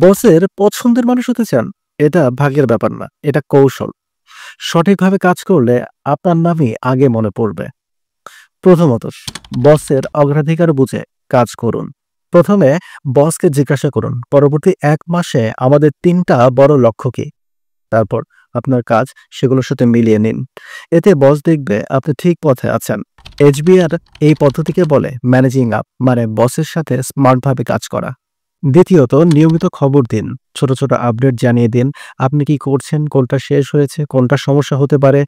বসের পছন্দের মানুষ হতে চান? এটা ভাগ্যের ব্যাপার না, এটা কৌশল। সঠিকভাবে কাজ করলে আপনার নামই আগে মনে পড়বে। প্রথমত, বসের অগ্রাধিকার বুঝে কাজ করুন। প্রথমে বসকে জিজ্ঞাসা করুন, পরবর্তী ১ মাসে আমাদের ৩টা বড় লক্ষ্য কি? তারপর আপনার কাজ সেগুলোর সাথে মিলিয়ে নিন। এতে বস দেখবে আপনি ঠিক পথে আছেন। HBR এই পদ্ধতিকে বলে ম্যানেজিং আপ, মানে বসের সাথে স্মার্টভাবে কাজ করা। দ্বিতীয়ত, নিয়মিত খবর দিন। ছোট, ছোট আপডেট জানিয়ে দিন। আপনি কি করছেন, কোনটা শেষ হয়েছে, কোনটা সমস্যা হতে পারে।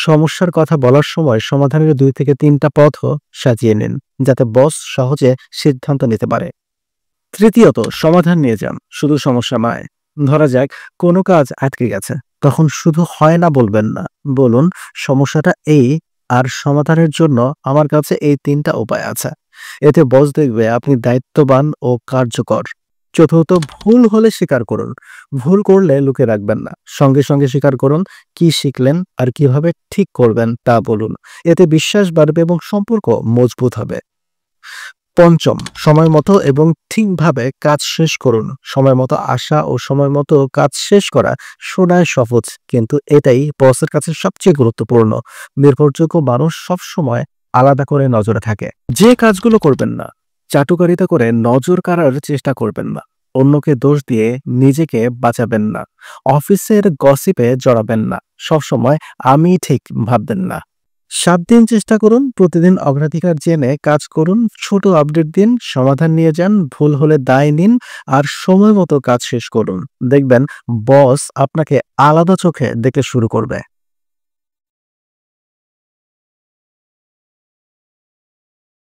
সমস্যার কথা বলার সময় সমাধানের ২ থেকে ৩টা পথও সাজিয়ে নিন, যাতে বস সহজে সিদ্ধান্ত নিতে পারে। তৃতীয়ত, সমাধান নিয়ে যান, শুধু সমস্যা নয়। ধরা যাক কোনো কাজ আটকে গেছে, তখন শুধু হয় না বলবেন না। বলুন, সমস্যাটা এই, আর সমাধানের জন্য আমার কাছে এই ৩টা উপায় আছে। এতে বস দেখবে আপনি দায়িত্ববান ও কার্যকর। চতুর্থ, ভুল হলে স্বীকার করুন। ভুল করলে লুকিয়ে রাখবেন না, সঙ্গে সঙ্গে স্বীকার করুন। কি শিখলেন আর কিভাবে ঠিক করবেন তা বলুন। এতে বিশ্বাস বাড়বে এবং সম্পর্ক মজবুত হবে। পঞ্চম, সময় মতো এবং ঠিকভাবে কাজ শেষ করুন। সময় মতো আসা ও সময় মতো কাজ শেষ করা শোনায় সহজ, কিন্তু এটাই বসের কাছে সবচেয়ে গুরুত্বপূর্ণ। নির্ভরযোগ্য মানুষ সবসময় আলাদা করে নজরে থাকে। যে কাজগুলো করবেন না, চাটুকারিতা করে নজর কাড়ার চেষ্টা করবেন না। অন্যকে দোষ দিয়ে নিজেকে বাঁচাবেন না। অফিসের গসিপে জড়াবেন না। সবসময় আমি ঠিক ভাববেন না। ৭ দিন চেষ্টা করুন, প্রতিদিন অগ্রাধিকার জেনে কাজ করুন, ছোট আপডেট দিন, সমাধান নিয়ে যান, ভুল হলে দায় নিন, আর সময় মতো কাজ শেষ করুন। দেখবেন বস আপনাকে আলাদা চোখে দেখতে শুরু করবে।